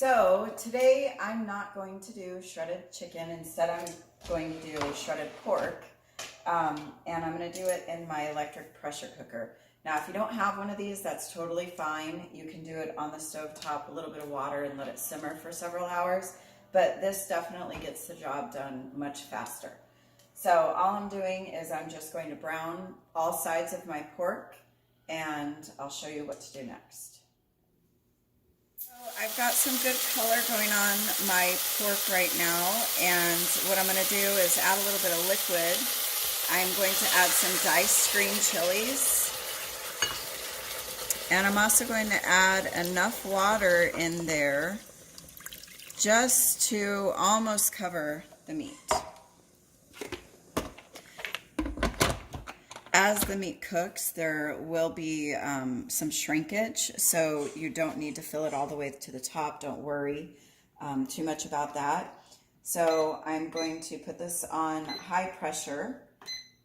So today I'm not going to do shredded chicken. Instead, I'm going to do shredded pork. And I'm going to do it in my electric pressure cooker. Now, if you don't have one of these, that's totally fine. You can do it on the stove top, a little bit of water, and let it simmer for several hours. But this definitely gets the job done much faster. So all I'm doing is I'm just going to brown all sides of my pork, and I'll show you what to do next. So I've got some good color going on my pork right now, and what I'm going to do is add a little bit of liquid. I'm going to add some diced green chilies, and I'm also going to add enough water in there just to almost cover the meat. As the meat cooks, there will be some shrinkage, so you don't need to fill it all the way to the top. Don't worry too much about that. So I'm going to put this on high pressure,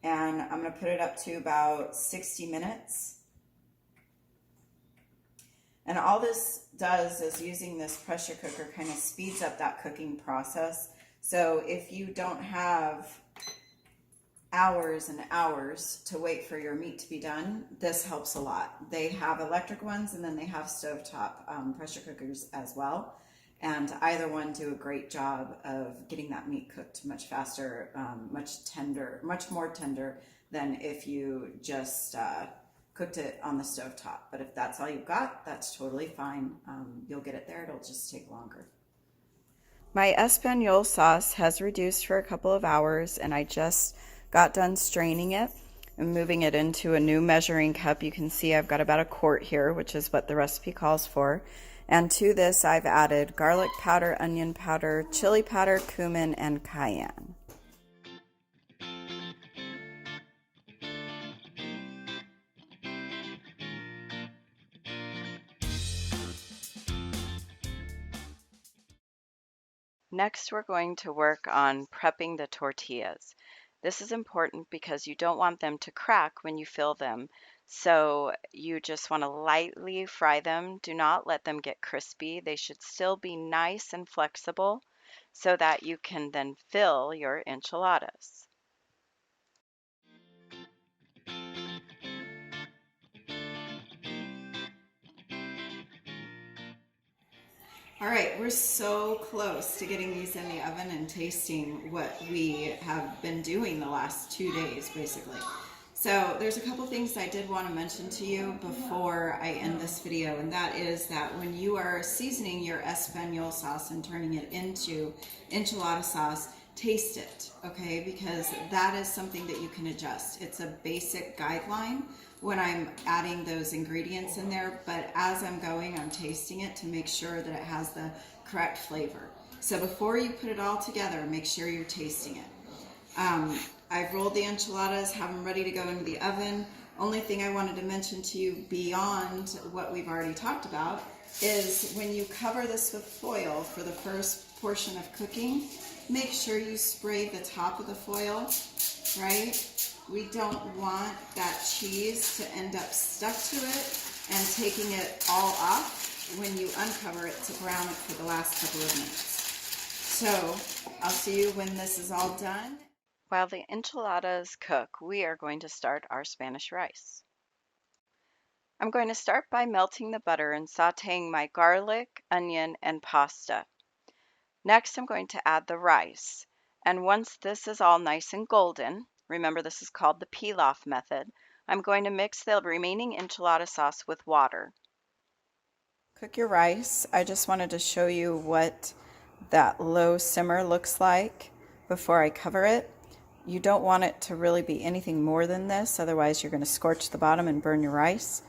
and I'm going to put it up to about 60 minutes. And all this does is using this pressure cooker kind of speeds up that cooking process. So if you don't have hours and hours to wait for your meat to be done, this helps a lot. They have electric ones, and then they have stovetop pressure cookers as well. And either one do a great job of getting that meat cooked much faster, much more tender than if you just cooked it on the stovetop. But if that's all you've got, that's totally fine. You'll get it there. It'll just take longer. My espagnole sauce has reduced for a couple of hours, and I just got done straining it and moving it into a new measuring cup. You can see I've got about a quart here, which is what the recipe calls for. And to this, I've added garlic powder, onion powder, chili powder, cumin, and cayenne. Next, we're going to work on prepping the tortillas. This is important because you don't want them to crack when you fill them. So you just want to lightly fry them. Do not let them get crispy. They should still be nice and flexible so that you can then fill your enchiladas. All right, we're so close to getting these in the oven and tasting what we have been doing the last 2 days, basically. So there's a couple things I did want to mention to you before I end this video, and that is that when you are seasoning your espagnole sauce and turning it into enchilada sauce, taste it, okay? Because that is something that you can adjust. It's a basic guideline when I'm adding those ingredients in there, but as I'm going, I'm tasting it to make sure that it has the correct flavor. So before you put it all together, make sure you're tasting it. I've rolled the enchiladas, have them ready to go into the oven. Only thing I wanted to mention to you beyond what we've already talked about is when you cover this with foil for the first portion of cooking, make sure you spray the top of the foil, right? We don't want that cheese to end up stuck to it and taking it all off when you uncover it to brown it for the last couple of minutes. So I'll see you when this is all done. While the enchiladas cook, we are going to start our Spanish rice. I'm going to start by melting the butter and sauteing my garlic, onion, and pasta. Next, I'm going to add the rice. And once this is all nice and golden, remember this is called the pilaf method, I'm going to mix the remaining enchilada sauce with water. Cook your rice. I just wanted to show you what that low simmer looks like before I cover it. You don't want it to really be anything more than this, otherwise you're going to scorch the bottom and burn your rice.